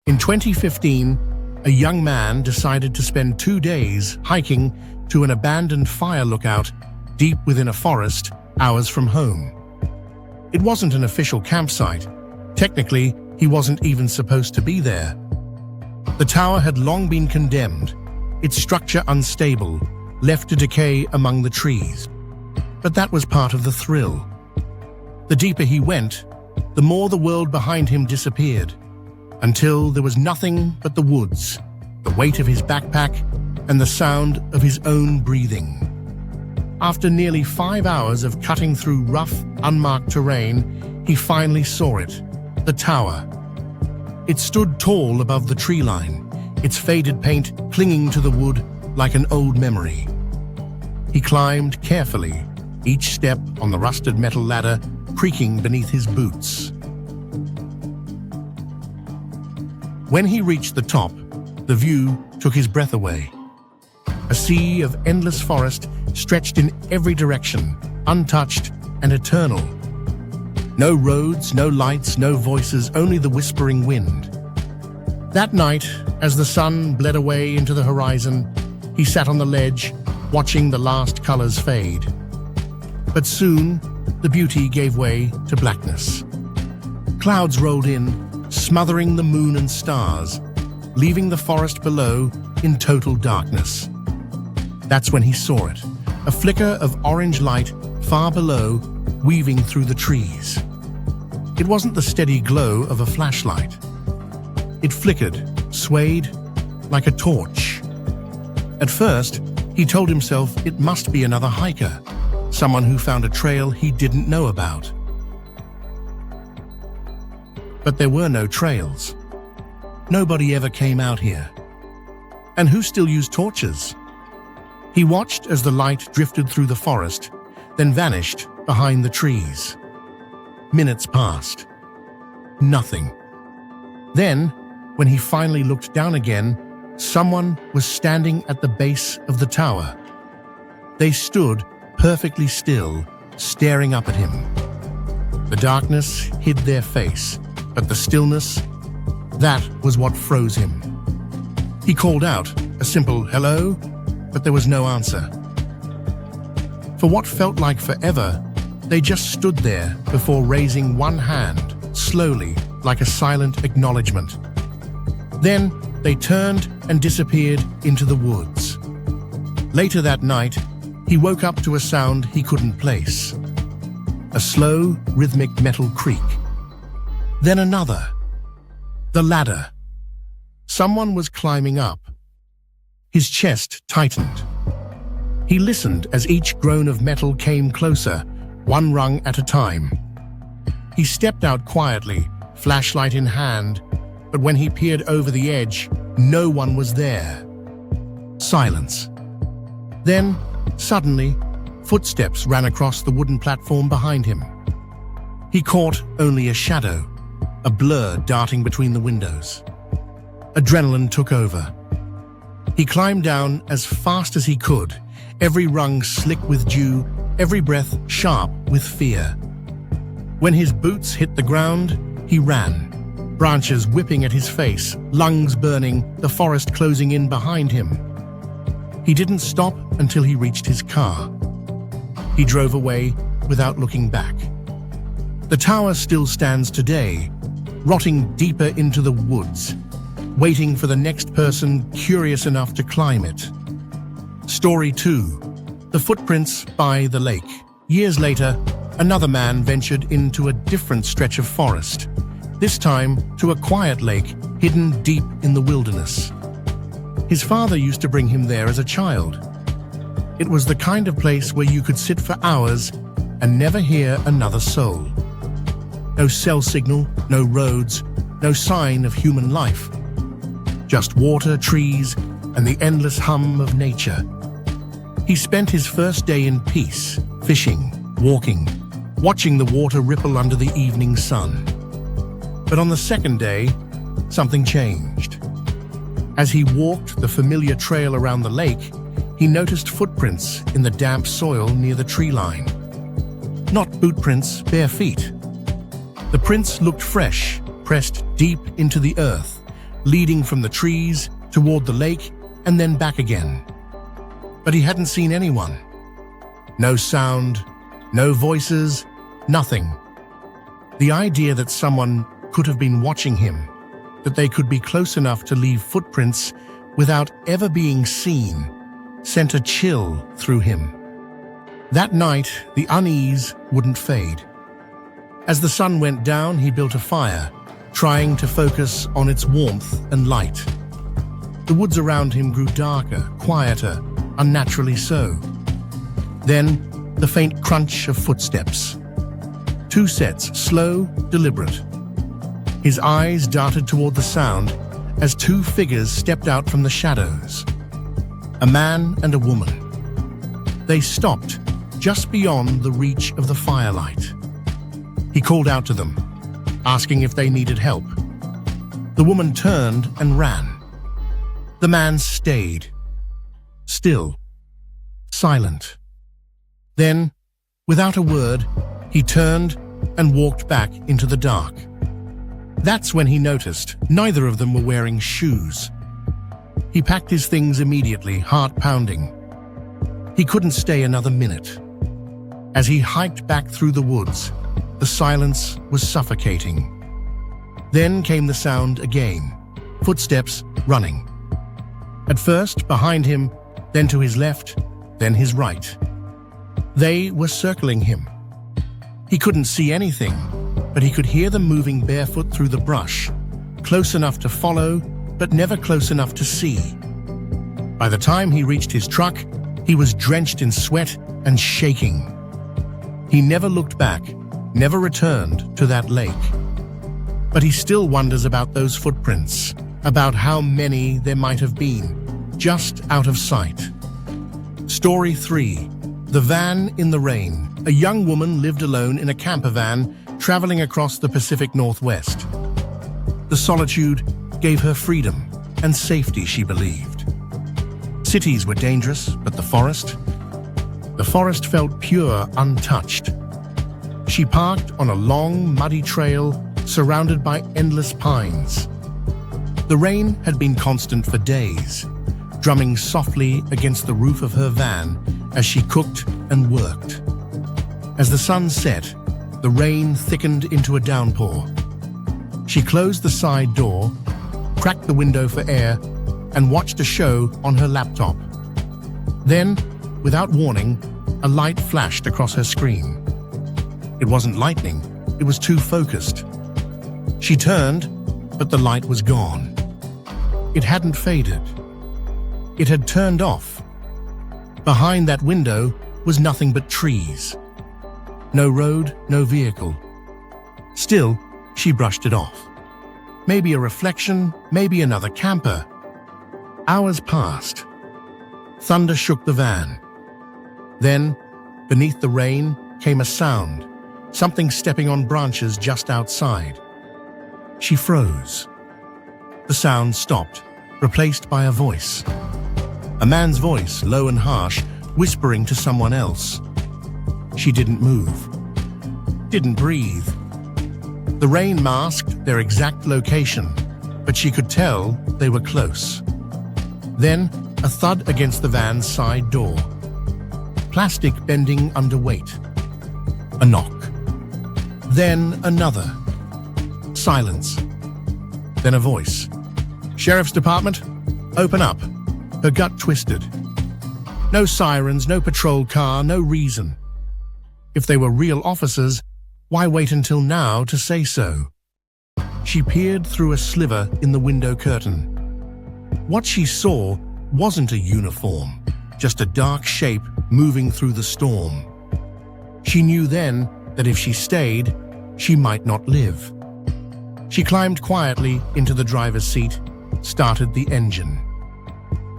In 2015, a young man decided to spend 2 days hiking to an abandoned fire lookout deep within a forest, hours from home. It wasn't an official campsite. Technically, he wasn't even supposed to be there. The tower had long been condemned, its structure unstable, left to decay among the trees. But that was part of the thrill. The deeper he went, the more the world behind him disappeared, until there was nothing but the woods, the weight of his backpack, and the sound of his own breathing. After nearly 5 hours of cutting through rough, unmarked terrain, he finally saw it, the tower. It stood tall above the tree line, its faded paint clinging to the wood like an old memory. He climbed carefully, each step on the rusted metal ladder creaking beneath his boots. When he reached the top, the view took his breath away. A sea of endless forest stretched in every direction, untouched and eternal. No roads, no lights, no voices, only the whispering wind. That night, as the sun bled away into the horizon, he sat on the ledge, watching the last colors fade. But soon, the beauty gave way to blackness. Clouds rolled in, smothering the moon and stars, leaving the forest below in total darkness. That's when he saw it, a flicker of orange light far below, weaving through the trees. It wasn't the steady glow of a flashlight. It flickered, swayed, like a torch. At first, he told himself it must be another hiker, someone who found a trail he didn't know about. But there were no trails. Nobody ever came out here. And who still used torches? He watched as the light drifted through the forest, then vanished behind the trees. Minutes passed. Nothing. Then, when he finally looked down again, someone was standing at the base of the tower. They stood perfectly still, staring up at him. The darkness hid their face, but the stillness, that was what froze him. He called out, a simple hello, but there was no answer. For what felt like forever, they just stood there before raising one hand, slowly, like a silent acknowledgement. Then they turned and disappeared into the woods. Later that night, he woke up to a sound he couldn't place. A slow, rhythmic metal creak. Then another. The ladder. Someone was climbing up. His chest tightened. He listened as each groan of metal came closer, one rung at a time. He stepped out quietly, flashlight in hand, but when he peered over the edge, no one was there. Silence. Then, suddenly, footsteps ran across the wooden platform behind him. He caught only a shadow, a blur darting between the windows. Adrenaline took over. He climbed down as fast as he could, every rung slick with dew, every breath sharp with fear. When his boots hit the ground, he ran, branches whipping at his face, lungs burning, the forest closing in behind him. He didn't stop until he reached his car. He drove away without looking back. The tower still stands today, rotting deeper into the woods, waiting for the next person curious enough to climb it. Story 2. The footprints by the lake. Years later, another man ventured into a different stretch of forest, this time to a quiet lake hidden deep in the wilderness. His father used to bring him there as a child. It was the kind of place where you could sit for hours and never hear another soul. No cell signal, no roads, no sign of human life. Just water, trees, and the endless hum of nature. He spent his first day in peace, fishing, walking, watching the water ripple under the evening sun. But on the second day, something changed. As he walked the familiar trail around the lake, he noticed footprints in the damp soil near the tree line. Not boot prints, bare feet. The prints looked fresh, pressed deep into the earth, leading from the trees toward the lake and then back again. But he hadn't seen anyone. No sound, no voices, nothing. The idea that someone could have been watching him, that they could be close enough to leave footprints without ever being seen, sent a chill through him. That night, the unease wouldn't fade. As the sun went down, he built a fire, trying to focus on its warmth and light. The woods around him grew darker, quieter, unnaturally so. Then, the faint crunch of footsteps. 2 sets, slow, deliberate. His eyes darted toward the sound as 2 figures stepped out from the shadows. A man and a woman. They stopped just beyond the reach of the firelight. He called out to them, asking if they needed help. The woman turned and ran. The man stayed, still, silent. Then, without a word, he turned and walked back into the dark. That's when he noticed neither of them were wearing shoes. He packed his things immediately, heart pounding. He couldn't stay another minute. As he hiked back through the woods, the silence was suffocating. Then came the sound again, footsteps running. At first, behind him, then to his left, then his right. They were circling him. He couldn't see anything, but he could hear them moving barefoot through the brush, close enough to follow, but never close enough to see. By the time he reached his truck, he was drenched in sweat and shaking. He never looked back, never returned to that lake. But he still wonders about those footprints, about how many there might have been, just out of sight. Story 3. The Van in the Rain. A young woman lived alone in a camper van traveling across the Pacific Northwest. The solitude gave her freedom and safety, she believed. Cities were dangerous, but the forest felt pure, untouched. She parked on a long, muddy trail surrounded by endless pines. The rain had been constant for days, drumming softly against the roof of her van as she cooked and worked. As the sun set, the rain thickened into a downpour. She closed the side door, cracked the window for air, and watched a show on her laptop. Then, without warning, a light flashed across her screen. It wasn't lightning, it was too focused. She turned, but the light was gone. It hadn't faded. It had turned off. Behind that window was nothing but trees. No road, no vehicle. Still, she brushed it off. Maybe a reflection, maybe another camper. Hours passed. Thunder shook the van. Then, beneath the rain, came a sound, something stepping on branches just outside. She froze. The sound stopped, replaced by a voice. A man's voice, low and harsh, whispering to someone else. She didn't move, didn't breathe. The rain masked their exact location, but she could tell they were close. Then, a thud against the van's side door. Plastic bending under weight. A knock. Then another. Silence. Then a voice. "Sheriff's Department? Open up." Her gut twisted. No sirens, no patrol car, no reason. If they were real officers, why wait until now to say so? She peered through a sliver in the window curtain. What she saw wasn't a uniform, just a dark shape moving through the storm. She knew then that if she stayed, she might not live. She climbed quietly into the driver's seat, started the engine.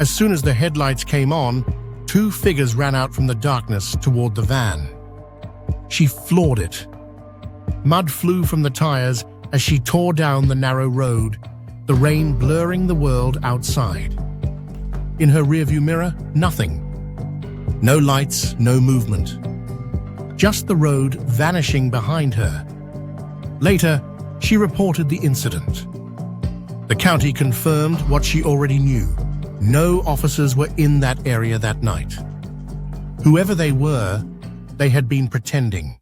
As soon as the headlights came on, 2 figures ran out from the darkness toward the van. She floored it. Mud flew from the tires as she tore down the narrow road, the rain blurring the world outside. In her rearview mirror, nothing. No lights, no movement. Just the road vanishing behind her. Later, she reported the incident. The county confirmed what she already knew. No officers were in that area that night. Whoever they were, they had been pretending.